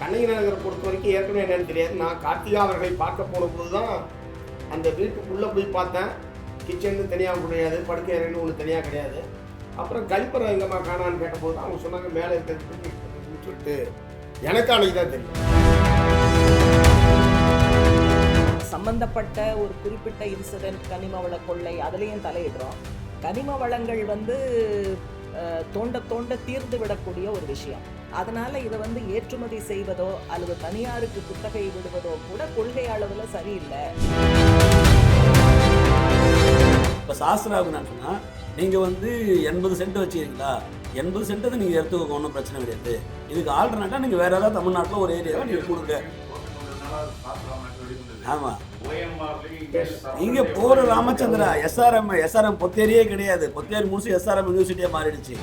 கண்ணகி நகரை பொறுத்த வரைக்கும் ஏற்கனவே என்னன்னு தெரியாது. நான் கார்த்திகா அவர்களை பார்க்க போனபோது தான் அந்த வீட்டுக்குள்ளே போய் பார்த்தேன். கிச்சன் தனியாக கிடையாது, படுக்கை அறைன்னு ஒன்று தனியாக கிடையாது. அப்புறம் கழிப்பறை எங்கம்மா காணான்னு கேட்டபோது தான் அவங்க சொன்னாங்க மேலே இருக்கிறதுக்கு சொல்லிட்டு எனக்கு அன்னைக்கு தான் தெரியும். சம்பந்தப்பட்ட ஒரு குறிப்பிட்ட இன்சிடென்ட் கனிம வள கொள்ளை அதுலேயும் தலையிடுறோம். கனிம வளங்கள் தோண்ட தோண்ட தீர்ந்து விடக்கூடிய ஒரு விஷயம். அதனால இதை ஏற்றுமதி செய்வதோ அல்லது தனியாருக்கு குத்தகை விடுவதோ கூட கொள்கை அளவுல சரியில்லை. இப்போ சாஸ்திராவுக்கு நான் சொன்னா நீங்க 80 சென்ட் வச்சுக்கிறீங்களா, 80 சென்ட் நீங்க எடுத்துக்கோங்க, ஒன்றும் பிரச்சனை கிடையாது. இதுக்கு ஆல்டர்னேட்டா நீங்க வேற ஏதாவது தமிழ்நாட்டில் ஒரு ஏரியாவை நீங்க கொடுங்க. ஆமா, இங்க போற ராமச்சந்திரா எஸ்ஆர்எம் பொத்தேரியே கிடையாது. பொத்தேரி முடிச்சு எஸ்ஆர்எம் யூனிவர்சிட்டியா மாறிடுச்சு.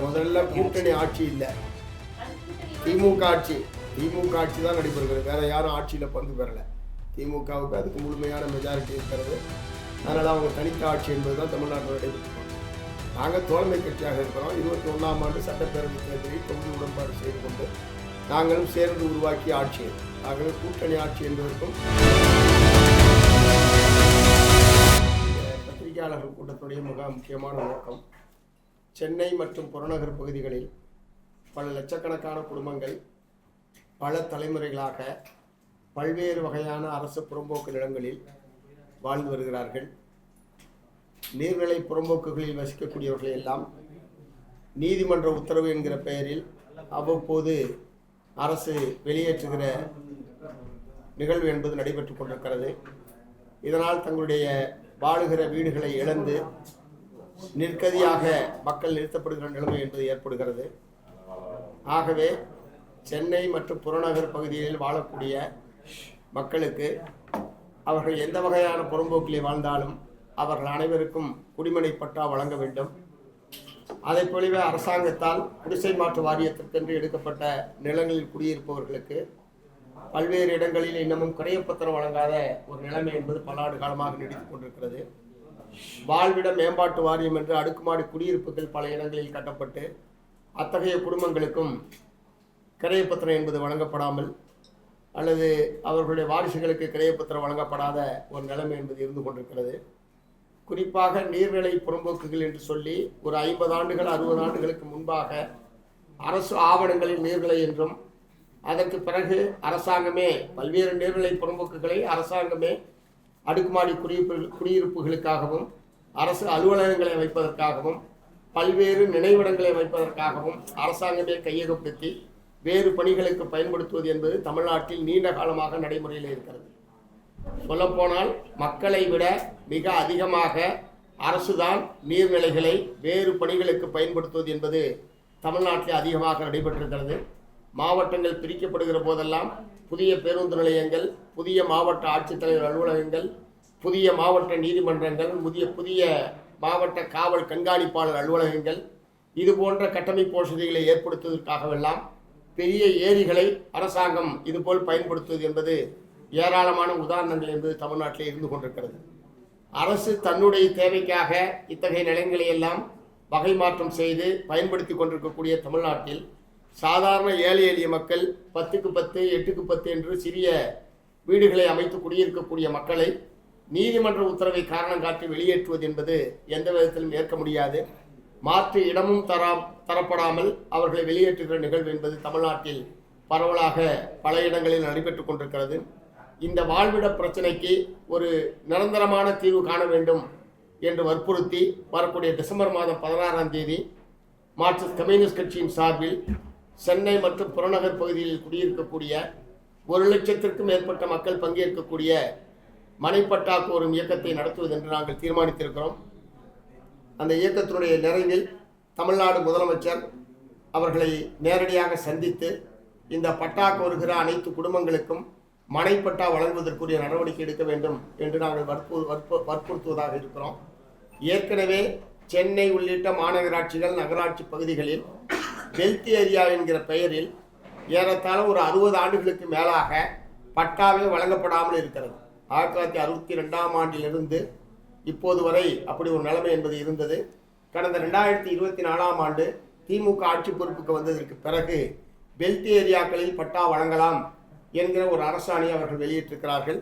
முதல்ல கூட்டணி ஆட்சி இல்லை, திமுக ஆட்சி தான் நடைபெறுகிறது. வேற யாரும் ஆட்சியில் பங்கு பெறலை. திமுகவுக்கு அதுக்கு முழுமையான மெஜாரிட்டி இருக்கிறது. அதனால் அவங்க தனித்த ஆட்சி என்பது தான் தமிழ்நாட்டில் நடைபெற்று. நாங்கள் தோழமை கட்சியாக இருக்கிறோம். 21ஆம் ஆண்டு சட்டப்பேரவை தேர்தலில் தொகுதி உடன்பாடு செய்து கொண்டு நாங்களும் சேர்ந்து உருவாக்கிய ஆட்சி. ஆகவே கூட்டணி ஆட்சி என்பதற்கும் பத்திரிகையாளர்கள் கூட்டத்துடைய மிக முக்கியமான நோக்கம் சென்னை மற்றும் புறநகர் பகுதிகளில் பல லட்சக்கணக்கான குடும்பங்கள் பல தலைமுறைகளாக பல்வேறு வகையான அரசு புறம்போக்கு நிலங்களில் வாழ்ந்து வருகிறார்கள். நீர்நிலை புறம்போக்குகளில் வசிக்கக்கூடியவர்களை எல்லாம் நீதிமன்ற உத்தரவு என்கிற பெயரில் அவ்வப்போது அரசு வெளியேற்றுகிற நிகழ்வு என்பது நடைபெற்று கொண்டிருக்கிறது. இதனால் தங்களுடைய வாழுகிற வீடுகளை இழந்து நிற்கதியாக மக்கள் நிறுத்தப்படுகிற நிலைமை என்பது ஏற்படுகிறது. ஆகவே சென்னை மற்றும் புறநகர் பகுதிகளில் வாழக்கூடிய மக்களுக்கு அவர்கள் எந்த வகையான புறம்போக்கிலே வாழ்ந்தாலும் அவர்கள் அனைவருக்கும் குடிமனை பட்டா வழங்க வேண்டும். அதை போலவே அரசாங்கத்தால் குடிசை மாற்று வாரியத்திற்கென்று எடுக்கப்பட்ட நிலங்களில் குடியிருப்பவர்களுக்கு பல்வேறு இடங்களில் இன்னமும் கிரையப்பத்திரம் வழங்காத ஒரு நிலைமை என்பது பல ஆண்டு காலமாக நீடித்துக் கொண்டிருக்கிறது. வாழ்விட மேம்பாட்டு வாரியம் என்று அடுக்குமாடி குடியிருப்புகள் பல இடங்களில் கட்டப்பட்டு அத்தகைய குடும்பங்களுக்கும் கிரையப்பத்திரம் என்பது வழங்கப்படாமல் அல்லது அவர்களுடைய வாரிசுகளுக்கு கிரையப்பத்திரம் வழங்கப்படாத ஒரு நிலைமை என்பது இருந்து கொண்டிருக்கிறது. குறிப்பாக நீர்நிலை புறம்போக்குகள் என்று சொல்லி ஒரு 50 ஆண்டுகள் 60 ஆண்டுகளுக்கு முன்பாக அரசு ஆவணங்களில் நீர்நிலை என்றும் அதற்கு பிறகு அரசாங்கமே பல்வேறு நீர்நிலை புறம்போக்குகளை அரசாங்கமே அடுக்குமாடி குடியிருப்புகளுக்காகவும் அரசு அலுவலகங்களை அமைப்பதற்காகவும் பல்வேறு நினைவிடங்களை அமைப்பதற்காகவும் அரசாங்கமே கையகப்படுத்தி வேறு பணிகளுக்கு பயன்படுத்துவது என்பது தமிழ்நாட்டில் நீண்ட காலமாக நடைமுறையில் இருக்கிறது. சொல்லப்போனால் மக்களை விட மிக அதிகமாக அரசுதான் நீர்நிலைகளை வேறு பணிகளுக்கு பயன்படுத்துவது என்பது தமிழ்நாட்டில் அதிகமாக நடைபெற்றிருக்கிறது. மாவட்டங்கள் பிரிக்கப்படுகிற போதெல்லாம் புதிய பேருந்து நிலையங்கள், புதிய மாவட்ட ஆட்சித்தலைவர் அலுவலகங்கள், புதிய மாவட்ட நீதிமன்றங்கள், புதிய மாவட்ட காவல் கண்காணிப்பாளர் அலுவலகங்கள், இது போன்ற கட்டமைப்பு வசதிகளை ஏற்படுத்துவதற்காகவெல்லாம் பெரிய ஏரிகளை அரசாங்கம் இதுபோல் பயன்படுத்துவது என்பது ஏராளமான உதாரணங்கள் என்பது தமிழ்நாட்டில் இருந்து கொண்டிருக்கிறது. அரசு தன்னுடைய தேவைக்காக இத்தகைய நிலங்களை எல்லாம் வகை மாற்றம் செய்து பயன்படுத்தி கொண்டிருக்கக்கூடிய தமிழ்நாட்டில் சாதாரண ஏழை எளிய மக்கள் 10க்கு 10 8க்கு 10 என்று சிறிய வீடுகளை அமைத்து குடியிருக்கக்கூடிய மக்களை நீதிமன்ற உத்தரவை காரணம் காட்டி வெளியேற்றுவது என்பது எந்த விதத்திலும் ஏற்க முடியாது. மாற்று இடமும் தரப்படாமல் அவர்களை வெளியேற்றுகிற நிகழ்வு என்பது தமிழ்நாட்டில் பரவலாக பல இடங்களில் நடைபெற்றுக் கொண்டிருக்கிறது. இந்த வாழ்விட பிரச்சனைக்கு ஒரு நிரந்தரமான தீர்வு காண வேண்டும் என்று வற்புறுத்தி வரக்கூடிய டிசம்பர் மாதம் 16ஆம் தேதி மார்க்சிஸ்ட் கம்யூனிஸ்ட் கட்சியின் சார்பில் சென்னை மற்றும் புறநகர் பகுதியில் குடியிருக்கக்கூடிய 1 லட்சத்திற்கும் மேற்பட்ட மக்கள் பங்கேற்கக்கூடிய மனைப்பட்டா கோரும் இயக்கத்தை நடத்துவது என்று நாங்கள் தீர்மானித்திருக்கிறோம். அந்த இயக்கத்தினுடைய நிறைவில் தமிழ்நாடு முதலமைச்சர் அவர்களை நேரடியாக சந்தித்து இந்த பட்டா கோருகிற அனைத்து குடும்பங்களுக்கும் மனைப்பட்டா வழங்குவதற்குரிய நடவடிக்கை எடுக்க வேண்டும் என்று நாங்கள் வற்புறுத்துவதாக இருக்கிறோம். ஏற்கனவே சென்னை உள்ளிட்ட மாநகராட்சிகள் நகராட்சி பகுதிகளில் வெல்த் ஏரியா என்கிற பெயரில் ஏறத்தாழ ஒரு 60 ஆண்டுகளுக்கு மேலாக பட்டாவே வழங்கப்படாமல் இருக்கிறது. 1962ஆம் ஆண்டிலிருந்து இப்போது வரை அப்படி ஒரு நிலைமை என்பது இருந்தது. கடந்த 2024ஆம் ஆண்டு திமுக ஆட்சி பொறுப்புக்கு வந்ததற்கு பிறகு பெல்ட் ஏரியாக்களில் பட்டா வழங்கலாம் என்கிற ஒரு அரசாணை அவர்கள் வெளியிட்டிருக்கிறார்கள்.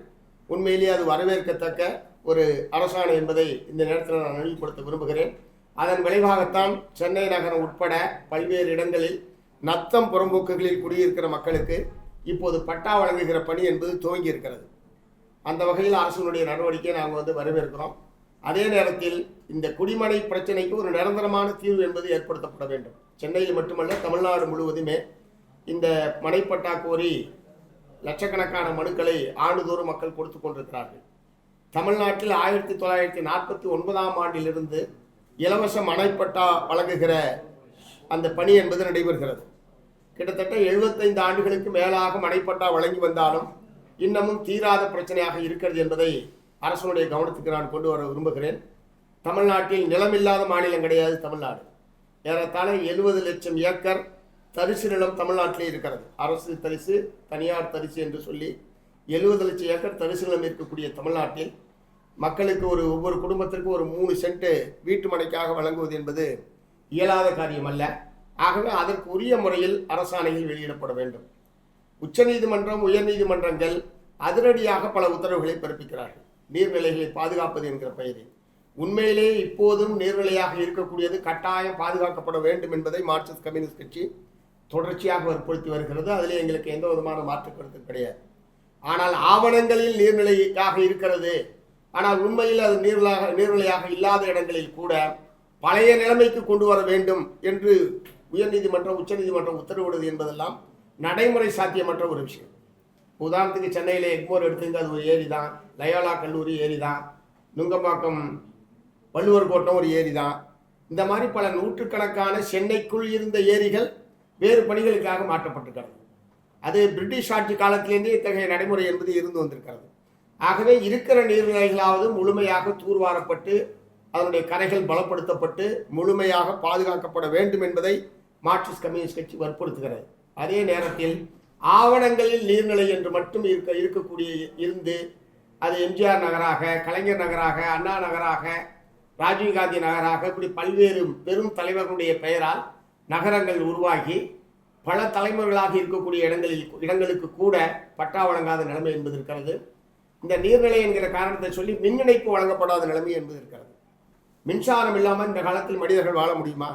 உண்மையிலேயே அது வரவேற்கத்தக்க ஒரு அரசாணை என்பதை இந்த நேரத்தில் நான் நினைவுபடுத்த விரும்புகிறேன். அதன் விளைவாகத்தான் சென்னை நகரம் உட்பட பல்வேறு இடங்களில் நத்தம் புறம்போக்குகளில் குடியிருக்கிற மக்களுக்கு இப்போது பட்டா வழங்குகிற பணி என்பது துவங்கி இருக்கிறது. அந்த வகையில் அரசினுடைய நடவடிக்கையை நாங்கள் வரவேற்கிறோம். அதே நேரத்தில் இந்த குடிமனை பிரச்சனைக்கு ஒரு நிரந்தரமான தீர்வு என்பது ஏற்படுத்தப்பட வேண்டும். சென்னையில் மட்டுமல்ல, தமிழ்நாடு முழுவதுமே இந்த மனைப்பட்டா கோரி லட்சக்கணக்கான மனுக்களை ஆண்டுதோறும் மக்கள் கொடுத்து கொண்டிருக்கிறார்கள். தமிழ்நாட்டில் 1949ஆம் ஆண்டிலிருந்து இலவச மனைப்பட்டா வழங்குகிற அந்த பணி என்பது நடைபெறுகிறது. கிட்டத்தட்ட 75 ஆண்டுகளுக்கு மேலாக மனைப்பட்டா வழங்கி வந்தாலும் இன்னமும் தீராத பிரச்சனையாக இருக்கிறது என்பதை அரசனுடைய கவனத்துக்கு நான் கொண்டு வர விரும்புகிறேன். தமிழ்நாட்டில் நிலமில்லாத மாநிலம் கிடையாது தமிழ்நாடு. ஏறத்தாழ 70 லட்சம் ஏக்கர் தரிசு நிலம் தமிழ்நாட்டிலே இருக்கிறது. அரசு தரிசு, தனியார் தரிசு என்று சொல்லி 70 லட்சம் ஏக்கர் தரிசு நிலம் இருக்கக்கூடிய தமிழ்நாட்டில் மக்களுக்கு ஒவ்வொரு குடும்பத்திற்கு ஒரு 3 சென்ட் வீட்டு மனைக்காக வழங்குவது என்பது இயலாத காரியம் அல்ல. ஆகவே அதற்கு உரிய முறையில் அரசாணைகள் வெளியிடப்பட வேண்டும். உச்சநீதிமன்றம், உயர்நீதிமன்றங்கள் அதிரடியாக பல உத்தரவுகளை பிறப்பிக்கிறார்கள் நீர்நிலைகளை பாதுகாப்பது என்கிற பெயரில். உண்மையிலேயே இப்போதும் நீர்நிலையாக இருக்கக்கூடியது கட்டாயம் பாதுகாக்கப்பட வேண்டும் என்பதை மார்க்சிஸ்ட் கம்யூனிஸ்ட் கட்சி தொடர்ச்சியாக வற்புறுத்தி வருகிறது. அதிலே எங்களுக்கு எந்த விதமான மாற்று கருத்து கிடையாது. ஆனால் ஆவணங்களில் நீர்நிலையாக இருக்கிறது, ஆனால் உண்மையில் அது நீர்நிலையாக இல்லாத இடங்களில் கூட பழைய நிலைமைக்கு கொண்டு வர வேண்டும் என்று உயர்நீதிமன்றம், உச்சநீதிமன்றம் உத்தரவிடுவது என்பதெல்லாம் நடைமுறை சாத்தியமற்ற ஒரு விஷயம். உதாரணத்துக்கு சென்னையில் எக்மோர் எடுத்துங்க, அது ஒரு ஏரி தான். லயோலா கல்லூரி ஏரி தான். நுங்கம்பாக்கம் வள்ளுவர் கோட்டம் ஒரு ஏரி தான். இந்த மாதிரி பல நூற்றுக்கணக்கான சென்னைக்குள் இருந்த ஏரிகள் வேறு பணிகளுக்காக மாற்றப்பட்டிருக்கிறது. அது பிரிட்டிஷ் ஆட்சி காலத்திலேருந்தே இத்தகைய நடைமுறை என்பது இருந்து வந்திருக்கிறது. ஆகவே இருக்கிற நீர்நிலைகளாவது முழுமையாக தூர்வாரப்பட்டு அதனுடைய கரைகள் பலப்படுத்தப்பட்டு முழுமையாக பாதுகாக்கப்பட வேண்டும் என்பதை மார்க்சிஸ்ட் கம்யூனிஸ்ட் கட்சி வற்புறுத்துகிறது. அதே நேரத்தில் ஆவணங்களில் நீர்நிலை என்று மட்டும் இருக்கக்கூடிய இருந்து அது எம்ஜிஆர் நகராக, கலைஞர் நகராக, அண்ணா நகராக, ராஜீவ்காந்தி நகராக, இப்படி பல்வேறு பெரும் தலைவர்களுடைய பெயரால் நகரங்கள் உருவாகி பல தலைமுறைகளாக இருக்கக்கூடிய இடங்களுக்கு கூட பட்டா வழங்காத நிலைமை என்பது இருக்கிறது. இந்த நீர்நிலை என்கிற காரணத்தை சொல்லி மின் இணைப்பு வழங்கப்படாத நிலைமை என்பது இருக்கிறது. மின்சாரம் இல்லாமல் இந்த காலத்தில் மனிதர்கள் வாழ முடியுமா?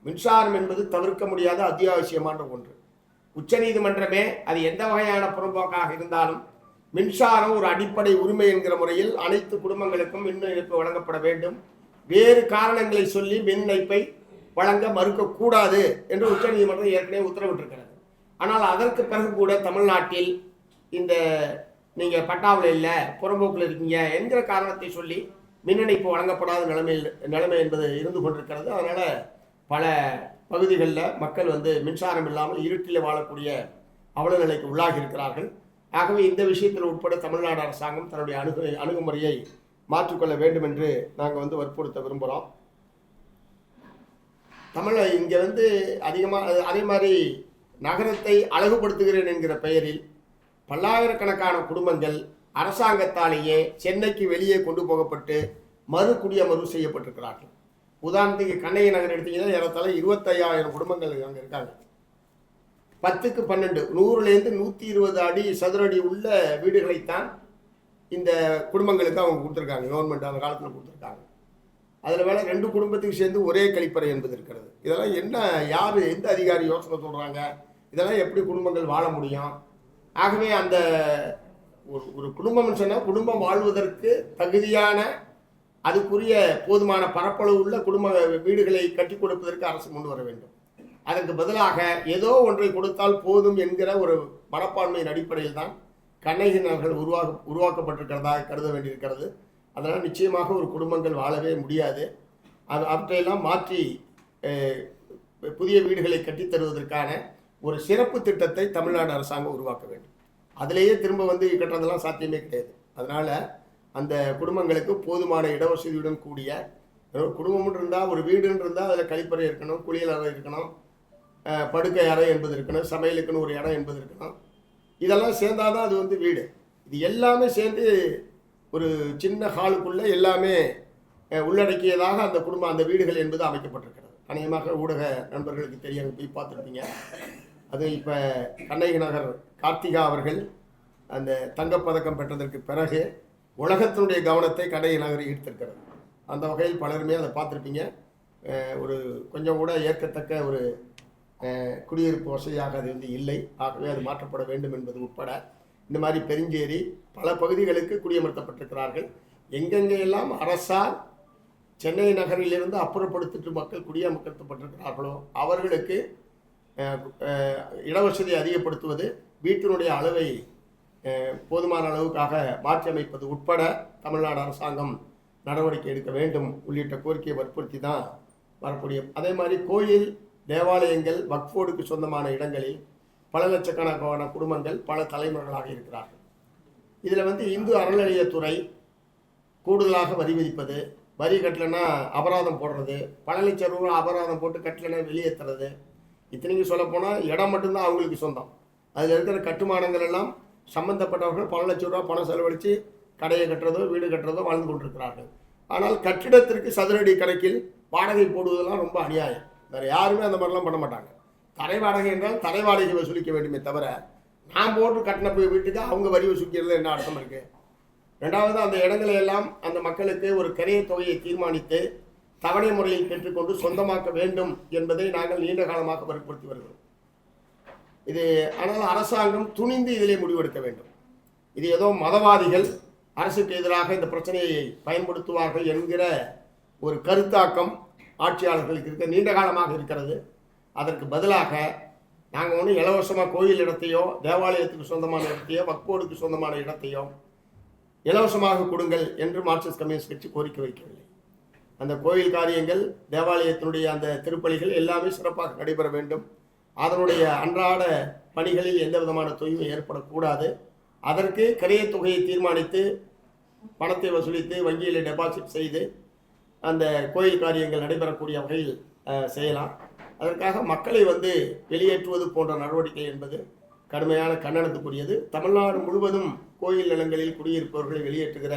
மின்சாரம் என்பது தவிர்க்க முடியாத அத்தியாவசியமான ஒன்று. உச்சநீதிமன்றமே அது எந்த வகையான புறம்போக்காக இருந்தாலும் மின்சாரம் ஒரு அடிப்படை உரிமை என்கிற முறையில் அனைத்து குடும்பங்களுக்கும் மின் இணைப்பு வழங்கப்பட வேண்டும். வேறு காரணங்களை சொல்லி மின் இணைப்பை வழங்க மறுக்கக்கூடாது என்று உச்சநீதிமன்றம் ஏற்கனவே உத்தரவிட்டிருக்கிறது. ஆனால் அதற்கு பிறகு கூட தமிழ்நாட்டில் இந்த நீங்கள் பட்டாவில் இல்லை, புறம்போக்கில் இருக்கீங்க என்கிற காரணத்தை சொல்லி மின் இணைப்பு வழங்கப்படாத நிலைமை என்பது இருந்து கொண்டிருக்கிறது. அதனால் பல பகுதிகளில் மக்கள் மின்சாரம் இல்லாமல் இருட்டில் வாழக்கூடிய அவல நிலைக்கு உள்ளாகி இருக்கிறார்கள். ஆகவே இந்த விஷயத்தில் உட்பட தமிழ்நாடு அரசாங்கம் தன்னுடைய அணுகுமுறையை மாற்றிக்கொள்ள வேண்டும் என்று நாங்கள் வற்புறுத்த விரும்புகிறோம். இங்கே அதிகமாக அதே மாதிரி நகரத்தை அழகுபடுத்துகிறேன் என்கிற பெயரில் பல்லாயிரக்கணக்கான குடும்பங்கள் அரசாங்கத்தாலேயே சென்னைக்கு வெளியே கொண்டு போகப்பட்டு மறு செய்யப்பட்டிருக்கிறார்கள். உதாரணத்துக்கு கண்ணகி நகர் எடுத்தீங்கன்னா ஏறத்தாழ 25,000 குடும்பங்கள் அங்கே இருக்காங்க. 10க்கு 12 100லேருந்து 120 அடி சதுர அடி உள்ள வீடுகளைத்தான் இந்த குடும்பங்களுக்கு அவங்க கொடுத்துருக்காங்க. கவர்மெண்ட் அந்த காலத்தில் கொடுத்துருக்காங்க. அதில் வேலை 2 குடும்பத்துக்கு சேர்ந்து ஒரே கழிப்பறை என்பது இருக்கிறது. இதெல்லாம் என்ன, யார், எந்த அதிகாரி யோசனை சொல்கிறாங்க? இதெல்லாம் எப்படி குடும்பங்கள் வாழ முடியும்? ஆகவே அந்த ஒரு குடும்பம்னு சொன்னால் குடும்பம் வாழ்வதற்கு தகுதியான அதுக்குரிய போதுமான பரப்பளவு உள்ள குடும்ப வீடுகளை கட்டி கொடுப்பதற்கு அரசு முன் வர வேண்டும். அதற்கு பதிலாக ஏதோ ஒன்றை கொடுத்தால் போதும் என்கிற ஒரு மனப்பான்மையின் அடிப்படையில் தான் கண்ணகி நகர்கள் உருவாக்கப்பட்டிருக்கிறதாக கருத வேண்டியிருக்கிறது. அதனால் நிச்சயமாக ஒரு குடும்பங்கள் வாழவே முடியாது. அவற்றையெல்லாம் மாற்றி புதிய வீடுகளை கட்டித்தருவதற்கான ஒரு சிறப்பு திட்டத்தை தமிழ்நாடு அரசாங்கம் உருவாக்க வேண்டும். அதிலேயே திரும்ப கட்டுறதெல்லாம் சாத்தியமே கிடையாது. அதனால் அந்த குடும்பங்களுக்கு போதுமான இடவசதியுடன் கூடிய குடும்பம் இருந்தால், ஒரு வீடுன்னு இருந்தால் அதில் கழிப்பறை இருக்கணும், குளியல் அறை இருக்கணும், படுக்கை அறை என்பது இருக்கணும், சமையலுக்குன்னு ஒரு இடம் என்பது இருக்கணும். இதெல்லாம் சேர்ந்தாதான் அது வீடு. இது எல்லாமே சேர்ந்து ஒரு சின்ன ஹாலுக்குள்ளே எல்லாமே உள்ளடக்கியதாக அந்த குடும்பம் அந்த வீடுகள் என்பது அமைக்கப்பட்டிருக்கிறது. அநேகமாக ஊடக நண்பர்களுக்கு தெரிய போய் பார்த்துருப்பீங்க. அது இப்போ கண்ணகி நகர் கார்த்திகா அவர்கள் அந்த தங்கப்பதக்கம் பெற்றதற்கு பிறகு உலகத்தினுடைய கவனத்தை கண்ணகி நகர் ஈர்த்திருக்கிறது. அந்த வகையில் பலருமே அதை பார்த்துருப்பீங்க. ஒரு கொஞ்சம் கூட ஏற்கத்தக்க ஒரு குடியிருப்பு வசதியாக அது இல்லை. ஆகவே அது மாற்றப்பட வேண்டும் என்பது உட்பட இந்த மாதிரி பெருஞ்சேரி பல பகுதிகளுக்கு குடியமர்த்தப்பட்டிருக்கிறார்கள். எங்கெங்கெல்லாம் அரசால் சென்னை நகரிலிருந்து அப்புறப்படுத்திட்டு மக்கள் குடியமர்த்தப்பட்டிருக்கிறார்களோ அவர்களுக்கு இடவசதி அதிகப்படுத்துவது, வீட்டினுடைய அளவை போதுமான அளவுக்காக மாற்றி அமைப்பது உட்பட தமிழ்நாடு அரசாங்கம் நடவடிக்கை எடுக்க வேண்டும் உள்ளிட்ட கோரிக்கையை வற்புறுத்தி தான் வரக்கூடிய. அதே மாதிரி கோயில் தேவாலயங்கள் வக்ஃபோர்டுக்கு சொந்தமான இடங்களில் பல லட்சக்கணக்கான குடும்பங்கள் பல தலைமுறைகளாக இருக்கிறார்கள். இதில் இந்து அறநிலையத்துறை கூடுதலாக வரி விதிப்பது, வரி கட்டலைன்னா அபராதம் போடுறது, பல லட்சம் ரூபா அபராதம் போட்டு கட்டலைன்னா வெளியேற்றுறது. இத்தனைக்கு சொல்லப்போனால் இடம் மட்டும்தான் அவங்களுக்கு சொந்தம். அதில் இருக்கிற கட்டுமானங்கள் எல்லாம் சம்பந்தப்பட்டவர்கள் பல லட்சம் ரூபா பணம் செலவழித்து கடையை கட்டுறதோ வீடு கட்டுறதோ வாழ்ந்து கொண்டிருக்கிறார்கள். ஆனால் கட்டிடத்திற்கு சதுரடி கணக்கில் வாடகை போடுவதெல்லாம் ரொம்ப அநியாயம். வேறு யாருமே அந்த மாதிரிலாம் பண்ண மாட்டாங்க. தரை வாடகை என்றால் தரை வாடகை வசூலிக்க வேண்டுமே தவிர நான் போட்டு கட்டின போய் வீட்டுக்கு அவங்க வரி வசூலிக்கிறது என்ன அர்த்தம் இருக்குது? ரெண்டாவது, அந்த இடங்களை எல்லாம் அந்த மக்களுக்கு ஒரு கரைய தொகையை தீர்மானித்து தவணை முறையில் பெற்றுக்கொண்டு சொந்தமாக்க வேண்டும் என்பதை நாங்கள் நீண்ட காலமாக வற்புறுத்தி வருகிறோம். இது ஆனால் அரசாங்கம் துணிந்து இதிலே முடிவெடுக்க வேண்டும். இது ஏதோ மதவாதிகள் அரசுக்கு எதிராக இந்த பிரச்சனையை பயன்படுத்துவார்கள் என்கிற ஒரு கருத்தாக்கம் ஆட்சியாளர்களுக்கு இருக்க நீண்ட காலமாக இருக்கிறது. அதற்கு பதிலாக நாங்கள் ஒன்றும் இலவசமாக கோயில் இடத்தையோ தேவாலயத்துக்கு சொந்தமான இடத்தையோ வக்ஃபோர்டுக்கு சொந்தமான இடத்தையோ இலவசமாக கொடுங்கள் என்று மார்க்சிஸ்ட் கம்யூனிஸ்ட் கட்சி கோரிக்கை வைக்கவில்லை. அந்த கோயில் காரியங்கள், தேவாலயத்தினுடைய அந்த திருப்பலிகள் எல்லாமே சிறப்பாக நடைபெற வேண்டும். அதனுடைய அன்றாட பணிகளில் எந்த விதமான தொய்வும் ஏற்படக்கூடாது. அதற்கு கரைய தொகையை தீர்மானித்து பணத்தை வசூலித்து வங்கியில் டெபாசிட் செய்து அந்த கோயில் காரியங்கள் நடைபெறக்கூடிய வகையில் செய்யலாம். அதற்காக மக்களை வெளியேற்றுவது போன்ற நடவடிக்கை என்பது கடுமையான கண்டனத்துக்குரியது. தமிழ்நாடு முழுவதும் கோயில் நிலங்களில் குடியிருப்பவர்களை வெளியேற்றுகிற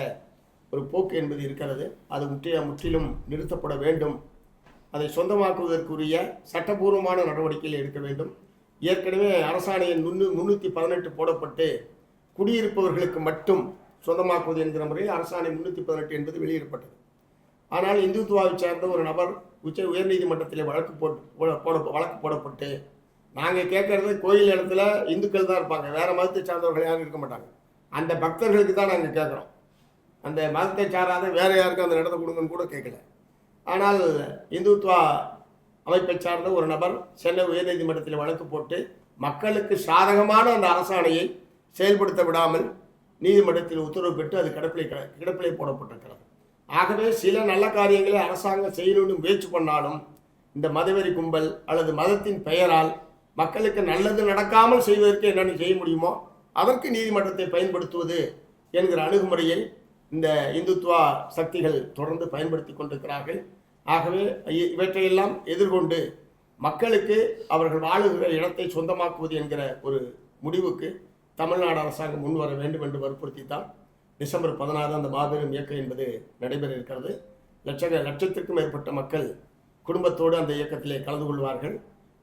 ஒரு போக்கு என்பது இருக்கிறது. அது முற்றிலும் நிறுத்தப்பட வேண்டும். அதை சொந்தமாக்குவதற்குரிய சட்டபூர்வமான நடவடிக்கைகள் எடுக்க வேண்டும். ஏற்கனவே அரசாணை எண் 318 போடப்பட்டு குடியிருப்பவர்களுக்கு மட்டும் சொந்தமாக்குவது என்கிற முறையில் அரசாணை 318 என்பது வெளியிடப்பட்டது. ஆனால் இந்துத்துவாவை சார்ந்த ஒரு நபர் உயர்நீதிமன்றத்தில் வழக்கு போடப்பட்டு நாங்கள் கேட்கறது கோயில் இடத்துல இந்துக்கள் தான் இருப்பாங்க, வேறு மதத்தை சார்ந்தவர்கள் யாரும் இருக்க மாட்டாங்க, அந்த பக்தர்களுக்கு தான் நாங்கள் கேட்குறோம், அந்த மதத்தை சாராத வேறு யாருக்கும் அந்த இடத்தை கொடுங்கன்னு கூட கேட்கல. ஆனால் இந்துத்துவா அமைப்பை சார்ந்த ஒரு நபர் சென்னை உயர்நீதிமன்றத்தில் வழக்கு போட்டு மக்களுக்கு சாதகமான அந்த அரசாணையை செயல்படுத்த விடாமல் நீதிமன்றத்தில் உத்தரவு பெற்று அது கிடப்பிலை போடப்பட்டிருக்கிறது. ஆகவே சில நல்ல காரியங்களை அரசாங்கம் செய்யணும்னு முயற்சி பண்ணாலும் இந்த மதவெறி கும்பல் அல்லது மதத்தின் பெயரால் மக்களுக்கு நல்லது நடக்காமல் செய்வதற்கு என்னென்ன செய்ய முடியுமோ அதற்கு நீதிமன்றத்தை பயன்படுத்துவது என்கிற அணுகுமுறையை இந்த இந்துத்துவா சக்திகள் தொடர்ந்து பயன்படுத்தி கொண்டிருக்கிறார்கள். ஆகவே இவற்றையெல்லாம் எதிர்கொண்டு மக்களுக்கு அவர்கள் வாழுகிற இடத்தை சொந்தமாக்குவது என்கிற ஒரு முடிவுக்கு தமிழ்நாடு அரசாங்கம் முன்வர வேண்டும் என்று வற்புறுத்தித்தான் டிசம்பர் 16 அந்த மாபெரும் இயக்கம் என்பது நடைபெற இருக்கிறது. லட்சத்திற்கும் மேற்பட்ட மக்கள் குடும்பத்தோடு அந்த இயக்கத்திலே கலந்து கொள்வார்கள்.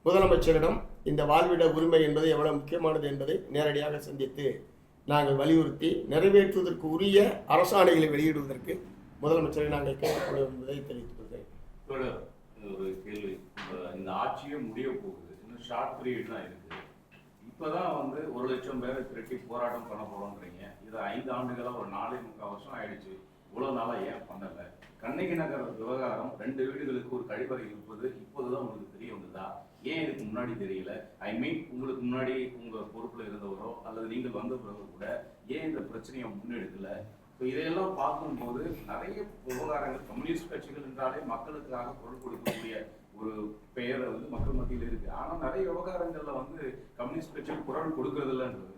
முதலமைச்சரிடம் இந்த வாழ்விட உரிமை என்பது எவ்வளவு முக்கியமானது என்பதை நேரடியாக சந்தித்து நாங்கள் வலியுறுத்தி நிறைவேற்றுவதற்கு உரிய அரசாணைகளை வெளியிடுவதற்கு முதலமைச்சரை நாங்கள் கேட்டுக்கொள்வோம் என்பதை தெரிவித்துக் கொள்கிறேன். ஒரு கேள்வி, இந்த ஆட்சியே முடிய போகுது, இன்னும் ஷார்ட் பீரியட் தான் இருக்குது. இப்போதான் 1 லட்சம் பேரை திரட்டி போராட்டம் பண்ண போகிறோன்றீங்க. இது 5 ஆண்டுகளாக ஒரு 4.25 வருஷம் ஆயிடுச்சு. இவ்வளோ நாளாக ஏன் பண்ணலை? கண்ணகி நகர் விவகாரம் 2 வீடுகளுக்கு ஒரு கழிவறை இருப்பது இப்போதுதான் உங்களுக்கு தெரிய வந்ததா? ஏன் இதுக்கு முன்னாடி தெரியல? உங்களுக்கு முன்னாடி உங்கள் பொறுப்பில் இருந்தவரோ அல்லது நீங்கள் வந்த பிறகு கூட ஏன் இந்த பிரச்சனையை முன்னெடுக்கல? இப்போ இதையெல்லாம் பார்க்கும்போது நிறைய விவகாரங்கள் கம்யூனிஸ்ட் கட்சிகள் என்றாலே மக்களுக்காக குரல் கொடுக்கக்கூடிய ஒரு பெயரை மக்கள் மத்தியில் இருக்கு. ஆனால் நிறைய விவகாரங்கள்ல கம்யூனிஸ்ட் கட்சிகள் குரல் கொடுக்கறது இல்லைன்றது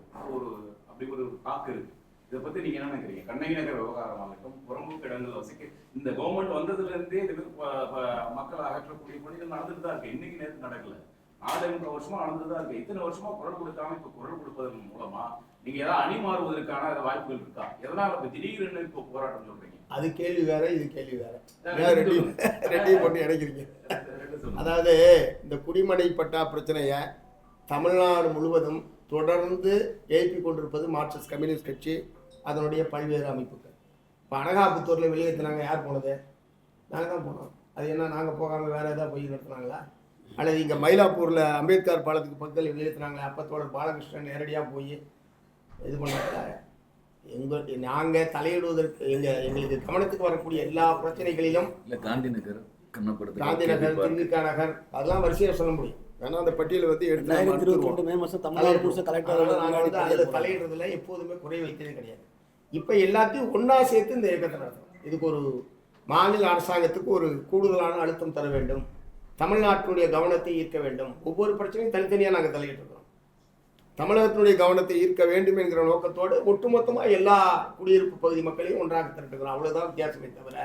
அப்படி ஒரு தாக்கு இருக்கு. இதை பத்தி நீங்க என்ன நினைக்கிறீங்க? கண்ணகி நகர் விவகாரமாகட்டும், புறம்போக்கு இடங்கள் வசிக்க இந்த கவர்மெண்ட் வந்ததுல இருந்தே மக்கள் அகற்றக்கூடிய பணிகள் நடந்துட்டு தான் இருக்கு. இன்னைக்கு நேரத்து நடக்கல, 4.25 வருஷமா நடந்துதான் இருக்கு. இத்தனை வருஷமா குரல் கொடுக்காம இப்ப குரல் கொடுப்பதன் மூலமா நீங்க ஏதாவது அணி மாறுவதற்கான வாய்ப்புகள் இருக்கா? எதனால இப்ப திடீர்னு இப்போ போராட்டம் சொல்றீங்க? அது கேள்வி வேற, இது கேள்வி வேற. ரெண்டையும் போட்டு இணைக்கிறீங்க. அதாவது இந்த குடிமனை பட்டா பிரச்சனையை தமிழ்நாடு முழுவதும் தொடர்ந்து எழுப்பி கொண்டிருப்பது மார்க்சிஸ்ட் கம்யூனிஸ்ட் கட்சி, அதனுடைய பல்வேறு அமைப்புகள். இப்போ அனகாபுத்தூரில் வெளியேற்றினாங்க, யார் போனது? நாங்கள் தான் போனோம். அது என்ன, நாங்கள் போகாமல் வேறு ஏதாவது போய் நடத்துனாங்களா? அல்லது இங்கே மயிலாப்பூரில் அம்பேத்கர் பாலத்துக்கு பக்கத்தில் வெளியேற்றினாங்களே, அப்போ தோழர் பாலகிருஷ்ணன் நேரடியாக போய் இது பண்ணாங்க. நாங்கள் தலையிடுவதற்கு எங்களுக்கு கவனத்துக்கு வரக்கூடிய எல்லா பிரச்சனைகளிலும் இல்லை காந்தி நகர், காந்தி நகர், திருவிக்கா நகர், அதெல்லாம் வரிசையாக சொல்ல முடியும். ஏன்னா அந்த பட்டியலை வந்து அதில் தலையிடுறதுல எப்போதுமே குறை வைத்ததே கிடையாது. இப்போ எல்லாத்தையும் ஒன்றா சேர்த்து இந்த இயக்கத்தை நடத்தணும். இதுக்கு ஒரு மாநில அரசாங்கத்துக்கு ஒரு கூடுதலான அழுத்தம் தர வேண்டும், தமிழ்நாட்டினுடைய கவனத்தை ஈர்க்க வேண்டும். ஒவ்வொரு பிரச்சனையும் தனித்தனியாக நாங்கள் தலையிட்டு இருக்கிறோம். தமிழகத்தினுடைய கவனத்தை ஈர்க்க வேண்டும் என்கிற நோக்கத்தோடு ஒட்டுமொத்தமாக எல்லா குடியிருப்பு பகுதி மக்களையும் ஒன்றாக திரட்டுக்கிறோம். அவ்வளோதான் வித்தியாசமே தவிர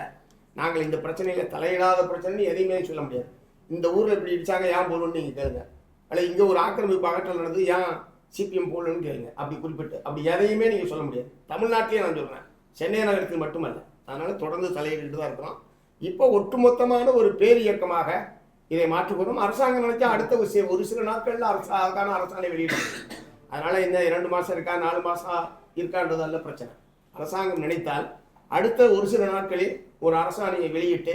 நாங்கள் இந்த பிரச்சனையில் தலையிடாத பிரச்சனை எதையுமே சொல்ல முடியாது. இந்த ஊரில் இப்படி இடிச்சாங்க, ஏன் போகணும்னு நீங்கள் கேளுங்க. அல்ல இங்கே ஒரு ஆக்கிரமிப்பு அகற்றல் நடந்தது, ஏன் சிபிஎம் போடணும்னு கேளுங்க. அப்படி குறிப்பிட்டு அப்படி எதையுமே நீங்கள் சொல்ல முடியாது. தமிழ்நாட்டிலே நான் சொல்கிறேன், சென்னை நகரத்தில் மட்டுமல்ல. அதனால் தொடர்ந்து தலையிட்டு தான் இருக்கிறோம். இப்போ ஒட்டுமொத்தமான ஒரு பேர் இயக்கமாக இதை மாற்றிக்கொள்ளும். அரசாங்கம் நினைச்சா அடுத்த ஒரு சில நாட்களில் அதுக்கான அரசாணை வெளியிடும். அதனால் இந்த 2 மாதம் இருக்கா 4 மாதம் இருக்கான்றது அல்ல பிரச்சனை. அரசாங்கம் நினைத்தால் அடுத்த ஒரு சில நாட்களில் ஒரு அரசாணையை வெளியிட்டு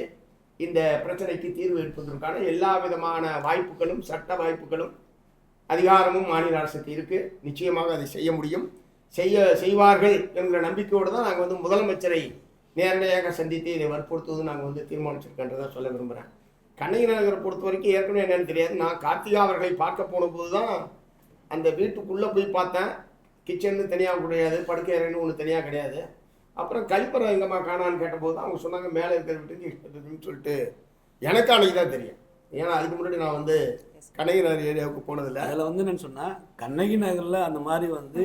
இந்த பிரச்சனைக்கு தீர்வு எடுப்பதற்கான எல்லா விதமான வாய்ப்புகளும், சட்ட வாய்ப்புகளும், அதிகாரமும் மாநில அரசுக்கு இருக்குது. நிச்சயமாக அதை செய்ய முடியும், செய்வார்கள் என்கிற நம்பிக்கையோடு தான் நாங்கள் வந்து முதலமைச்சரை நேரடியாக சந்தித்து இதை வற்புறுத்துவது நாங்கள் வந்து தீர்மானிச்சிருக்கன்றதை சொல்ல விரும்புகிறேன். கண்ணகி நகரை பொறுத்த வரைக்கும் ஏற்கனவே என்னன்னு தெரியாது. நான் கார்த்திகா அவர்களை பார்க்க போனபோது தான் அந்த வீட்டுக்குள்ளே போய் பார்த்தேன். கிச்சன்னு தனியாக கிடையாது, படுக்கை அறைன்னு ஒன்று தனியாக கிடையாது. அப்புறம் கழிப்பறை எங்கம்மா காணான்னு கேட்டபோது தான் அவங்க சொன்னாங்க, மேலே இருக்கிற வீட்டுக்கு சொல்லிட்டு. எனக்கு அன்னைக்கு தான் தெரியும். ஏன்னா அதுக்கு முன்னாடி நான் வந்து கண்ணகி நகர் ஏரியாவுக்கு போனதில்லை. அதில் வந்து என்னென்னு சொன்னால், கண்ணகி நகரில் அந்த மாதிரி வந்து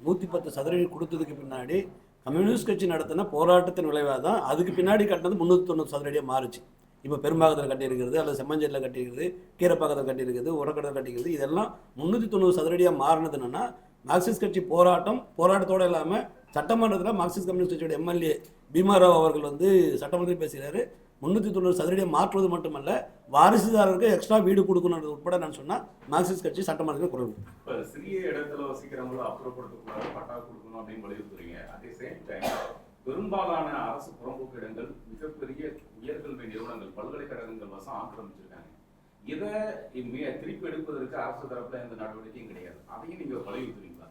110 சதுரடி கொடுத்ததுக்கு பின்னாடி கம்யூனிஸ்ட் கட்சி நடத்தின போராட்டத்தின் விளைவாக தான் அதுக்கு பின்னாடி கட்டினது 390 சதுரடியாக மாறுச்சு. இப்போ பெரும்பாக்கத்தில் கட்டியிருக்கிறது, அல்லது செம்மஞ்சேரியில் கட்டியிருக்கிறது, கீரைப்பாக்கத்தில் கட்டியிருக்கிறது, உரக்கடத்தில் கட்டியிருக்கிறது, இதெல்லாம் 390 சதுரடியாக மாறினது என்னென்னா, மார்க்சிஸ்ட் கட்சி போராட்டத்தோடு இல்லாமல் சட்டமன்றத்தில் மார்க்சிஸ்ட் கம்யூனிஸ்ட் கட்சியோட எம்எல்ஏ பீமாராவ் அவர்கள் வந்து சட்டமன்றத்தில் பேசுகிறாரு. 390 சதுரடியை மாற்றுவது மட்டுமல்ல, வாரிசுதாரருக்கு எக்ஸ்ட்ரா வீடு கொடுக்கணுன்றது உட்பட நான் சொன்னால் மார்க்சிஸ்ட் கட்சி சட்டமன்றத்தில் குறைவு. இப்போ சிறிய இடத்துல வசிக்கிறவங்கள அப்புறப்படுத்தக்கூடாது, பட்டா கொடுக்கணும் அப்படின்னு வலியுறுத்துறீங்க. அதே சேம் டைம் பெரும்பாலான அரசு புறம்போக்கு இடங்கள் மிகப்பெரிய உயர்கல்வி நிறுவனங்கள், பல்கலைக்கழகங்கள் வசம் ஆக்கிரமிச்சிருக்காங்க. இதை திருப்பி எடுப்பதற்கு அரசு தரப்புல எந்த நடவடிக்கையும் கிடையாது. அதையும் நீங்க வலியுறுத்துறீங்களா?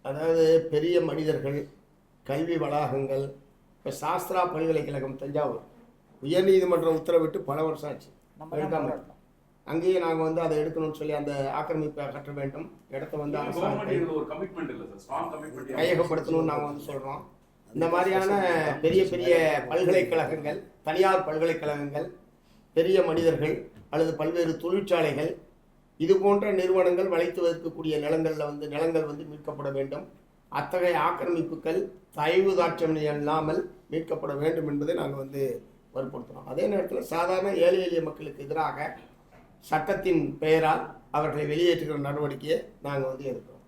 அதாவது பெரிய மனிதர்கள், கல்வி வளாகங்கள், இப்போ சாஸ்திரா பல்கலைக்கழகம் தஞ்சாவூர் உயர்நீதிமன்றம் உத்தரவிட்டு பல வருஷம் ஆச்சு, எடுக்காமல். அங்கேயே நாங்கள் வந்து அதை எடுக்கணும்னு சொல்லி அந்த ஆக்கிரமிப்பை அகற்ற வேண்டும், இடத்த வந்து கையகப்படுத்தணும்னு நாங்கள் வந்து சொல்கிறோம். இந்த மாதிரியான பெரிய பெரிய பல்கலைக்கழகங்கள், தனியார் பல்கலைக்கழகங்கள், பெரிய மனிதர்கள் அல்லது பல்வேறு தொழிற்சாலைகள், இது போன்ற நிறுவனங்கள் வளைத்து வைக்கக்கூடிய நிலங்கள் வந்து மீட்கப்பட வேண்டும். அத்தகைய ஆக்கிரமிப்புகள் தயவு தாட்சம் இல்லாமல் மீட்கப்பட வேண்டும் என்பதை நாங்கள் வந்து வற்புறுத்துகிறோம். அதே நேரத்தில் சாதாரண ஏழை எளிய மக்களுக்கு எதிராக சட்டத்தின் பெயரால் அவர்களை வெளியேற்றுகிற நடவடிக்கையை நாங்கள் வந்து எடுக்கிறோம்.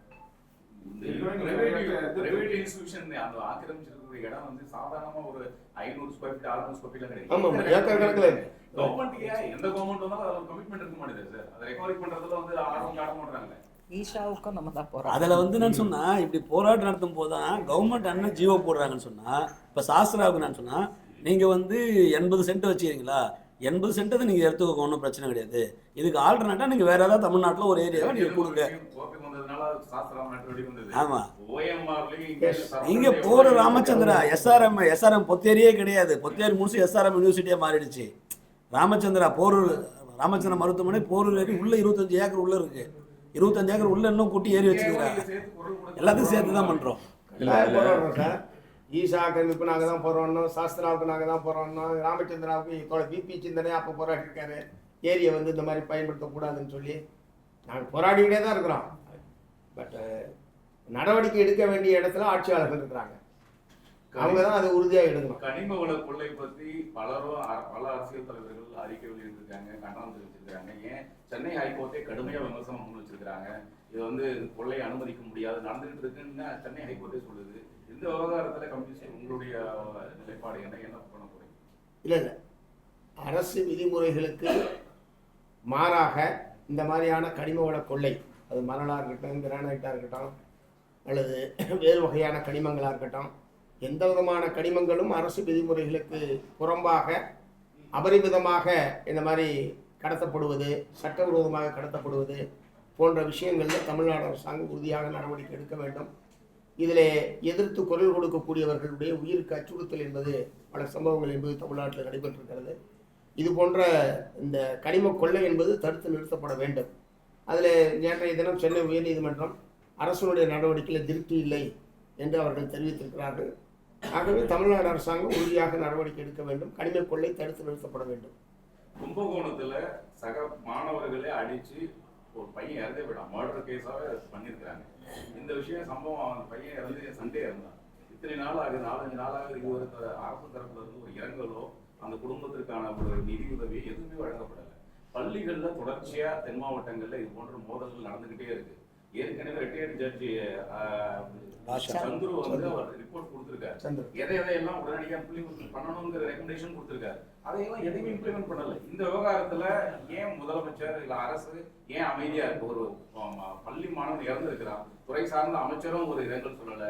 இடம் வந்து சாதாரணமா ஒரு 500 ஸ்கொயர் ஃபீட் 600 ஸ்கொயர் ஃபீட்ல கிடைக்கும். ஆமா, ஏக்கர் கணக்குல கவர்மெண்ட்க்கு எந்த கவர்மெண்ட் வந்தாலும் அதோட கமிட்மெண்ட் இருக்க மாட்டேங்குது சார். அதை ரெக்கவரி பண்றதுல வந்து ஆர்வம் காட்ட மாட்டாங்க. ஈஷாவுக்கும் நம்ம தான் போறோம். அதில் வந்து நான் சொன்னால், இப்படி போராட்டம் நடத்தும் போது தான் கவர்மெண்ட் அண்ணன் ஜீவோ போடுறாங்கன்னு சொன்னால், இப்போ சாஸ்திராவுக்கு நான் சொன்னால், நீங்கள் வந்து 80 சென்ட் வச்சுக்கிறீங்களா, 80 சென்ட்டை நீங்கள் எடுத்துக்கோங்க, ஒன்றும் பிரச்சனை கிடையாது. இதுக்கு ஆல்டர்னேட்டாக நீங்கள் வேறு ஏதாவது தமிழ்நாட்டில் ஒரு ஏரியாவை நீங்கள் கொடுங்க. ஆமாம், இங்கே போகிற ராமச்சந்திரா எஸ்ஆர்எம் பொத்தேரியே கிடையாது. பொத்தேரி முடிச்சு எஸ்ஆர்எம் யூனிவர்சிட்டியாக மாறிடுச்சு. ராமச்சந்திரா ராமச்சந்திரா மருத்துவமனை போரூர் ஏரி உள்ள 25 ஏக்கர் உள்ள இருக்கு. 25 ஏக்கர் உள்ள இன்னும் கூட்டி ஏறி வச்சுக்கிறாங்க. எல்லாத்தையும் சேர்த்து தான் பண்ணுறோம் சார். ஈஷா ஆக்கிரமிப்பு நாங்கள் தான் போகிறோம், சாஸ்திராவுக்கு நாங்கள் தான் போகிறோம், ராமச்சந்திராவுக்கு பிபி சிந்தனை அப்போ போராடி இருக்காரு, ஏரியை வந்து இந்த மாதிரி பயன்படுத்தக்கூடாதுன்னு சொல்லி நாங்கள் போராடிக்கிட்டே தான் இருக்கிறோம். பட் நடவடிக்கை எடுக்க வேண்டிய இடத்துல ஆட்சியாளர்கள் இருக்கிறாங்க, அவங்க தான் அதை உறுதியாக எடுக்கணும். கனிம வள கொள்ளை பற்றி பல அரசியல் தலைவர்கள் அறிக்கை வெளியிட்டிருக்காங்க, கண்டனம் தெரிவிச்சிருக்காங்க. ஏன் சென்னை ஹைகோர்ட்டே கடுமையாக விமர்சனம் முன் வச்சிருக்காங்க. இது வந்து கொள்ளை அனுமதிக்க முடியாது, நடந்துகிட்டு இருக்குன்னு சென்னை ஹைகோர்ட்டே சொல்லுது. இந்த விவகாரத்தில் கம்யூனிஸ்ட் உங்களுடைய நிலைப்பாடு என்ன பண்ண போறீங்க? இல்லை அரசு விதிமுறைகளுக்கு மாறாக இந்த மாதிரியான கனிம வள கொள்ளை, அது மணலாக இருக்கட்டும், கிரானைட்டாக இருக்கட்டும், அல்லது வேறு வகையான கனிமங்களாக இருக்கட்டும், எந்த விதமான கனிமங்களும் அரசு விதிமுறைகளுக்கு புறம்பாக அபரிமிதமாக இந்த மாதிரி கடத்தப்படுவது, சட்டவிரோதமாக கடத்தப்படுவது போன்ற விஷயங்களில் தமிழ்நாடு அரசாங்கம் உறுதியாக நடவடிக்கை எடுக்க வேண்டும். இதில் எதிர்த்து குரல் கொடுக்கக்கூடியவர்களுடைய உயிருக்கு அச்சுறுத்தல் என்பது பல சம்பவங்கள் என்பது தமிழ்நாட்டில் நடைபெற்றிருக்கிறது. இது போன்ற இந்த கனிம கொள்ளை என்பது தடுத்து நிறுத்தப்பட வேண்டும். அதில் நேற்றைய தினம் சென்னை உயர்நீதிமன்றம் அரசுடைய நடவடிக்கையில் திருப்தி இல்லை என்று அவர்கள் தெரிவித்திருக்கிறார்கள். ஆகவே தமிழ்நாடு அரசாங்கம் உறுதியாக நடவடிக்கை எடுக்க வேண்டும். கனிம கொள்ளை தடுத்து நிறுத்தப்பட வேண்டும். கும்பகோணத்துல சக மாணவர்களே அடிச்சு ஒரு பையன் இறந்தே போயிட்டான். மர்டர் கேஸாவே பண்ணியிருக்காங்க. இந்த விஷயம் சம்பவம், அவன் பையன் இறந்து சண்டே இருந்தான். இத்தனை நாள் ஆகுது, 4-5 நாளாக இது ஒரு அரசு தரப்புல இருந்து ஒரு இரங்கலோ அந்த குடும்பத்திற்கான ஒரு நிதி உதவி எதுவுமே வழங்கப்படலை. பள்ளிகள்ல தொடர்ச்சியா தென் மாவட்டங்கள்ல இது போன்ற மோதல்கள் நடந்துகிட்டே இருக்கு. ஏற்கனவே ரிட்டையர்ட் ஜட்ஜி சந்துரு வந்து அவர் ரிப்போர்ட் கொடுத்திருக்காரு. எதையெல்லாம் உடனடியாக இம்ப்ளிமெண்ட் பண்ணணுங்கிற ரெக்கமெண்டேஷன் கொடுத்திருக்காரு. அதையெல்லாம் எதையும் இம்ப்ளிமெண்ட் பண்ணல. இந்த விவகாரத்துல ஏன் முதலமைச்சர் இல்ல அரசு ஏன் அமைதியா இருக்கு? ஒரு பள்ளி மாணவன் இறந்து இருக்கிறான், துறை சார்ந்த அமைச்சரும் ஒரு இரங்கல் சொல்லல,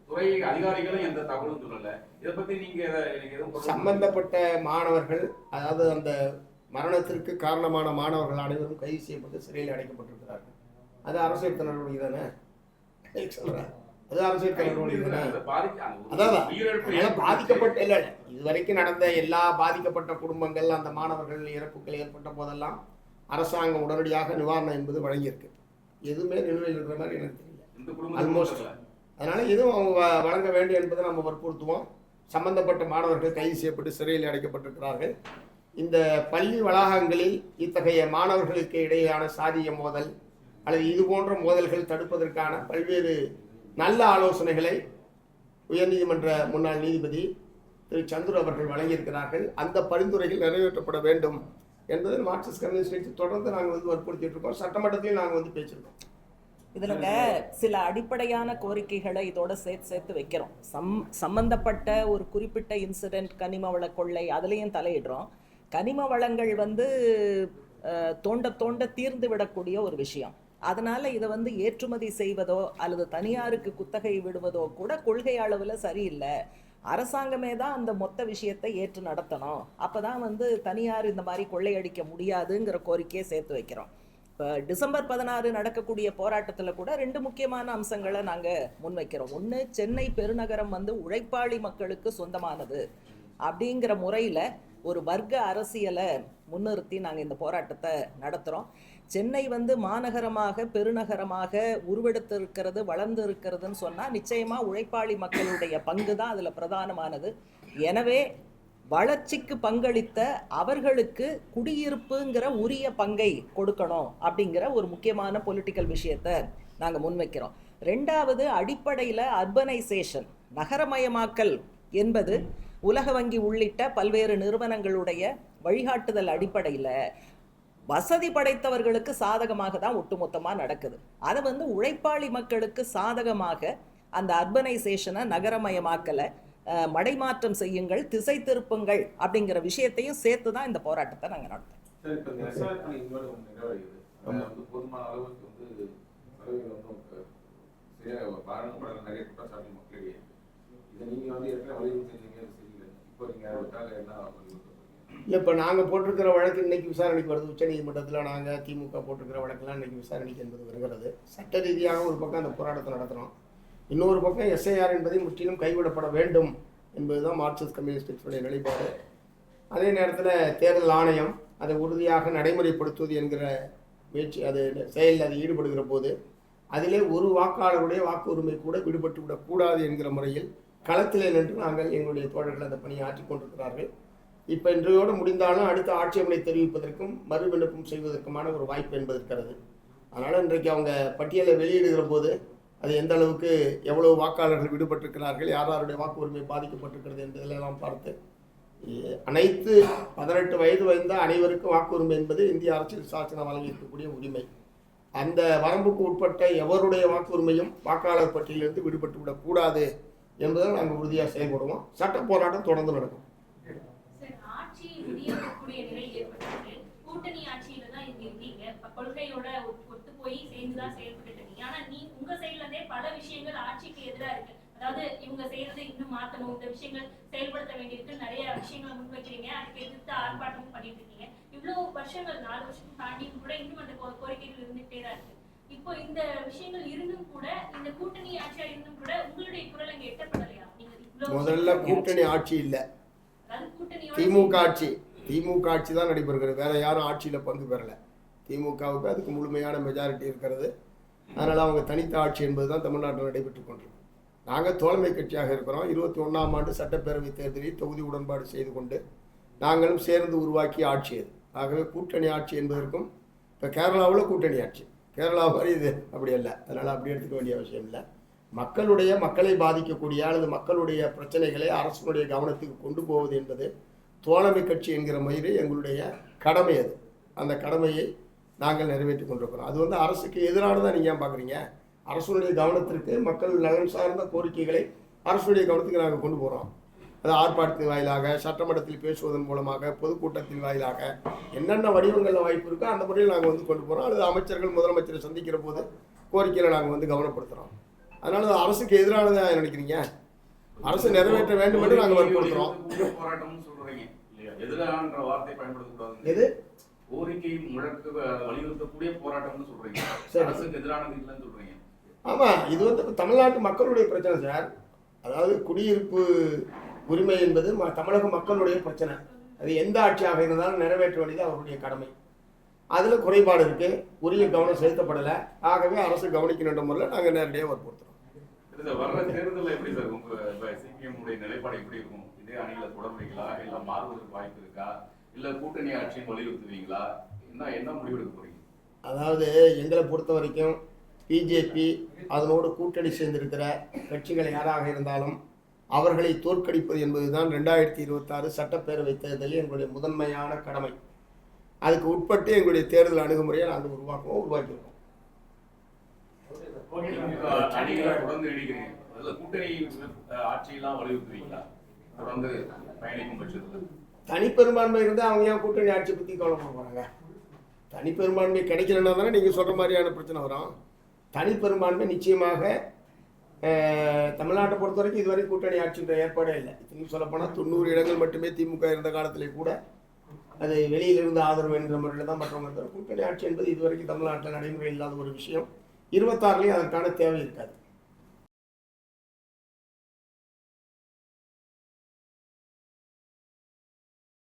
துறை அதிகாரிகளும் எந்த தகவலும் சொல்லல. இதை பத்தி நீங்க எதுவும் சம்பந்தப்பட்ட மாணவர்கள், அதாவது அந்த மரணத்திற்கு காரணமான மாணவர்கள் அனைவரும் கைது செய்யப்பட்டு சிறையில் அடைக்கப்பட்டிருக்கிறார்கள். அது அரசு எடுத்த நடவடிக்கை தானே சொல்றேன். அது அரசு எடுத்த நடவடிக்கை தானே. அதான் பாதிக்கப்பட்ட இல்லை, இதுவரைக்கும் நடந்த எல்லா பாதிக்கப்பட்ட குடும்பங்கள், அந்த மாணவர்கள் இறப்புகள் ஏற்பட்ட போதெல்லாம் அரசாங்கம் உடனடியாக நிவாரணம் என்பது வழங்கியிருக்கு. எதுவுமே நிலுவையில் இருக்கிற மாதிரி எனக்கு தெரியல ஆல்மோஸ்ட். அதனால எதுவும் அவங்க வழங்க வேண்டும் என்பதை நம்ம வற்புறுத்துவோம். சம்பந்தப்பட்ட மாணவர்கள் கைது செய்யப்பட்டு சிறையில் அடைக்கப்பட்டிருக்கிறார்கள். இந்த பள்ளி வளாகங்களில் இத்தகைய மாணவர்களுக்கு இடையேயான சாதிய மோதல் அல்லது இது போன்ற மோதல்கள் தடுப்பதற்கான பல்வேறு நல்ல ஆலோசனைகளை உயர்நீதிமன்ற முன்னாள் நீதிபதி திரு சந்துரு அவர்கள் வழங்கியிருக்கிறார்கள். அந்த பரிந்துரைகள் நிறைவேற்றப்பட வேண்டும் என்பதை மார்க்சிஸ்ட் கம்யூனிஸ்ட் கட்சி தொடர்ந்து நாங்கள் வற்புறுத்திட்டு இருக்கோம். சட்டமன்றத்திலையும் நாங்கள் பேசியிருக்கோம். இதுலங்க சில அடிப்படையான கோரிக்கைகளை இதோட சேர்த்து வைக்கிறோம். சம்பந்தப்பட்ட ஒரு குறிப்பிட்ட இன்சிடென்ட், கனிம வள கொள்ளை, அதுலேயும் தலையிடுறோம். கனிம வளங்கள் தோண்ட தீர்ந்து விடக்கூடிய ஒரு விஷயம். அதனால இதை ஏற்றுமதி செய்வதோ அல்லது தனியாருக்கு குத்தகை விடுவதோ கூட கொள்கை அளவில் சரியில்லை. அரசாங்கமே தான் அந்த மொத்த விஷயத்தை ஏற்று நடத்தணும். அப்போதான் தனியார் இந்த மாதிரி கொள்ளையடிக்க முடியாதுங்கிற கோரிக்கையை சேர்த்து வைக்கிறோம். இப்போ டிசம்பர் 16 நடக்கக்கூடிய போராட்டத்தில் கூட 2 முக்கியமான அம்சங்களை நாங்கள் முன்வைக்கிறோம். ஒன்று, சென்னை பெருநகரம் உழைப்பாளி மக்களுக்கு சொந்தமானது அப்படிங்கிற முறையில் ஒரு வர்க்க அரசியலை முன்னிறுத்தி நாங்கள் இந்த போராட்டத்தை நடத்துகிறோம். சென்னை மாநகரமாக பெருநகரமாக உருவெடுத்திருக்கிறது, வளர்ந்து இருக்கிறதுன்னு சொன்னால் நிச்சயமாக உழைப்பாளி மக்களுடைய பங்கு தான் அதில் பிரதானமானது. எனவே வளர்ச்சிக்கு பங்களித்த அவர்களுக்கு குடியிருப்புங்கிற உரிய பங்கை கொடுக்கணும் அப்படிங்கிற ஒரு முக்கியமான பொலிட்டிக்கல் விஷயத்தை நாங்கள் முன்வைக்கிறோம். 2வது, அடிப்படையில் அர்பனைசேஷன், நகரமயமாக்கல் என்பது உலக வங்கி உள்ளிட்ட பல்வேறு நிறுவனங்களுடைய வழிகாட்டுதல் அடிப்படையில் வசதி படைத்தவர்களுக்கு சாதகமாக தான் ஒட்டுமொத்தமாக நடக்குது. அதை உழைப்பாளி மக்களுக்கு சாதகமாக அந்த அர்பனைசேஷனை, நகரமயமாக்கலை மடைமாற்றம் செய்யுங்கள், திசை திருப்புங்கள் அப்படிங்கிற விஷயத்தையும் சேர்த்து தான் இந்த போராட்டத்தை நாங்கள் நடத்தோம். இல்லை, இப்போ நாங்கள் போட்டிருக்கிற வழக்கு இன்னைக்கு விசாரணைக்கு வருது. உச்சநீதிமன்றத்தில் நாங்கள் திமுக போட்டிருக்கிற வழக்கெல்லாம் இன்னைக்கு விசாரணைக்கு என்பது வருகிறது. சட்ட ரீதியாக ஒரு பக்கம் அந்த போராட்டத்தை நடத்துகிறோம். இன்னொரு பக்கம் எஸ்ஐஆர் என்பதை முற்றிலும் கைவிடப்பட வேண்டும் என்பதுதான் மார்க்சிஸ்ட் கம்யூனிஸ்ட் கட்சியுடைய நிலைப்பாடு. அதே நேரத்தில் தேர்தல் ஆணையம் அதை உறுதியாக நடைமுறைப்படுத்துவது என்கிற முயற்சி, அது செயலில் அது ஈடுபடுகிற போது அதிலே ஒரு வாக்காளருடைய வாக்கு உரிமை கூட விடுபட்டு விடக்கூடாது என்கிற முறையில் களத்திலே நின்று நாங்கள் எங்களுடைய தோழர்கள் அந்த பணியை ஆற்றிக் கொண்டிருக்கிறார்கள். இப்போ இன்றையோடு முடிந்தாலும் அடுத்த ஆட்சேபனை தெரிவிப்பதற்கும் மறு விண்ணப்பம் செய்வதற்குமான ஒரு வாய்ப்பு என்பது இருக்கிறது. அதனால் இன்றைக்கு அவங்க பட்டியலை வெளியிடுகிற போது அது எந்த அளவுக்கு எவ்வளவு வாக்காளர்கள் விடுபட்டிருக்கிறார்கள், யாருடைய வாக்கு உரிமை பாதிக்கப்பட்டிருக்கிறது என்பதிலெல்லாம் பார்த்து அனைத்து 18 வயது வந்த அனைவருக்கும் வாக்குரிமை என்பது இந்திய அரசியல் சாசனம் வழங்கியிருக்கக்கூடிய உரிமை. அந்த வரம்புக்கு உட்பட்ட எவருடைய வாக்குரிமையும் வாக்காளர் பட்டியலிருந்து விடுபட்டு விடக்கூடாது என்பதில் நாங்கள் உறுதியாக செயல்படுவோம். சட்ட போராட்டம் தொடர்ந்து நடக்கும். சார், ஆட்சி முடியக்கூடிய நிலை ஏற்பட்டது. கூட்டணி ஆட்சியில தான் இங்க இருக்கீங்க. கொள்கையோட ஒத்து போய் சேர்ந்துதான் செயல்பட்டு இருக்கீங்க. ஆனா உங்க சைட்ல இருந்தே பல விஷயங்கள் ஆட்சிக்கு எதிரா இருக்கு. அதாவது இவங்க செய்யறதை இன்னும் மாத்தணும், இந்த விஷயங்கள் செயல்படுத்த வேண்டியிருக்கு, நிறைய விஷயங்களை முன்வைக்கிறீங்க. அதுக்கு எதிர்த்து ஆர்ப்பாட்டமும் பண்ணிட்டு இருக்கீங்க. இவ்வளவு வருஷங்கள் 4 வருஷம் தாண்டியும் கூட இன்னும் அந்த கோரிக்கைகள் இருந்துட்டே தான் இருக்கு. இப்போ இந்த விஷயங்கள் இருந்தும் கூட, இந்த கூட்டணி ஆட்சியா இருந்தும் கூட உங்களுடைய குரல் அங்க எட்டப்படலையா? நீங்க முதல்ல கூட்டணி ஆட்சி இல்லை, திமுக ஆட்சி. திமுக ஆட்சி தான் நடைபெறுகிறது. வேற யாரும் ஆட்சியில் பங்கு பெறலை. திமுகவுக்கு அதுக்கு முழுமையான மெஜாரிட்டி இருக்கிறது. அதனால் அவங்க தனித்த ஆட்சி என்பது தான் தமிழ்நாட்டில் நடைபெற்று கொண்டிருக்கு. நாங்கள் தோழமை கட்சியாக இருக்கிறோம். 21ஆம் ஆண்டு சட்டப்பேரவை தேர்தலில் தொகுதி உடன்பாடு செய்து கொண்டு நாங்களும் சேர்ந்து உருவாக்கிய ஆட்சி அது. ஆகவே கூட்டணி ஆட்சி என்பதற்கும் இப்போ கேரளாவில் கூட்டணி ஆட்சி, கேரளா மாதிரி இது அப்படி அல்ல. அதனால் அப்படி எடுத்துக்க வேண்டிய அவசியம் இல்லை. மக்களை பாதிக்கக்கூடிய அல்லது மக்களுடைய பிரச்சனைகளை அரசுடைய கவனத்துக்கு கொண்டு போவது என்பது தோழமை கட்சி என்கிற மாதிரி எங்களுடைய கடமை. அது அந்த கடமையை நாங்கள் நிறைவேற்றி கொண்டிருக்கிறோம். அது வந்து அரசுக்கு எதிரானதான் நீங்கள் ஏன் பார்க்குறீங்க? அரசுடைய கவனத்திற்கு மக்கள் நலன் சார்ந்த கோரிக்கைகளை அரசுடைய கவனத்துக்கு நாங்கள் கொண்டு போகிறோம். அது ஆர்ப்பாட்டத்தின் வாயிலாக, சட்டமன்றத்தில் பேசுவதன் மூலமாக, பொதுக்கூட்டத்தின் வாயிலாக, என்னென்ன வடிவங்களில் வாய்ப்பு இருக்கோ அந்த முறையில் நாங்கள் வந்து கொண்டு போகிறோம். அல்லது அமைச்சர்கள் முதலமைச்சரை சந்திக்கிற போது கோரிக்கைகளை நாங்கள் வந்து கவனப்படுத்துகிறோம். அதனால அது அரசுக்கு எதிரானதாக நினைக்கிறீங்க? அரசு நிறைவேற்ற வேண்டும் என்று நாங்கள் வற்புறுத்துறோம். போராட்டம்னு சொல்றீங்க இல்லையா? எதிரான வார்த்தை பயன்படுத்தக்கூடாது. எது கோரிக்கை முழக்க வலியுறுத்தக்கூடிய போராட்டம்னு சொல்றீங்க, அரசுக்கு எதிரானது இல்லைன்னு சொல்றீங்க. ஆமாம், இது வந்து தமிழ்நாட்டு மக்களுடைய பிரச்சனை சார். அதாவது குடியிருப்பு உரிமை என்பது தமிழக மக்களுடைய பிரச்சனை. அது எந்த ஆட்சியாக இருந்தாலும் நிறைவேற்ற வேண்டியது அவருடைய கடமை. அதில் குறைபாடு இருக்குது, உரிய கவனம் செலுத்தப்படலை. ஆகவே அரசு கவனிக்கணும் முறையில் நாங்கள் நேரடியாக வற்புறுத்துறோம். வர்ற தேர்தலில் எப்படி சார் உங்க சிபிஎம் உடைய நிலைப்பாடு எப்படி இருக்கும்? இதே அணியில தொடர்றீங்களா, இல்லை மாறுவதற்கு வாய்ப்பு இருக்கா, இல்லை கூட்டணி ஆட்சியும் வலியுறுத்துவீங்களா? என்ன முடிவெடுக்க போறீங்க? அதாவது எங்களை பொறுத்த வரைக்கும் பிஜேபி அதனோடு கூட்டணி சேர்ந்திருக்கிற கட்சிகள் யாராக இருந்தாலும் அவர்களை தோற்கடிப்பது என்பதுதான் 2026 சட்டப்பேரவை தேர்தலில் எங்களுடைய முதன்மையான கடமை. அதுக்கு உட்பட்டு எங்களுடைய தேர்தல் அணுகுமுறையை நாங்கள் உருவாக்கியிருக்கோம். அணிகளை தொடர்ந்து இடிக்கிறீங்க, அதுல கூட்டணி ஆட்சியெல்லாம் வலியுறுத்துவீங்களா? தொடர்ந்து பயணிக்கும் பட்சத்தில் தனிப்பெரும்பான்மை இருந்தால் அவங்க ஏன் கூட்டணி ஆட்சி பற்றி கவலைப்பட போகிறாங்க? தனிப்பெரும்பான்மை கிடைக்கலன்னா தானே நீங்கள் சொல்கிற மாதிரியான பிரச்சனை வரும். தனிப்பெரும்பான்மை நிச்சயமாக தமிழ்நாட்டை பொறுத்த வரைக்கும் இதுவரை கூட்டணி ஆட்சின்ற ஏற்பாடே இல்லை. இன்னும் சொல்லப்போனால் 90 இடங்கள் மட்டுமே திமுக இருந்த காலத்திலே கூட அது வெளியிலிருந்து ஆதரவு என்ற முறையில் தான் மற்றவங்க. கூட்டணி ஆட்சி என்பது இதுவரைக்கும் தமிழ்நாட்டில் நடைமுறை இல்லாத ஒரு விஷயம். 26லேயும் அதற்கான தேவை இருக்காது.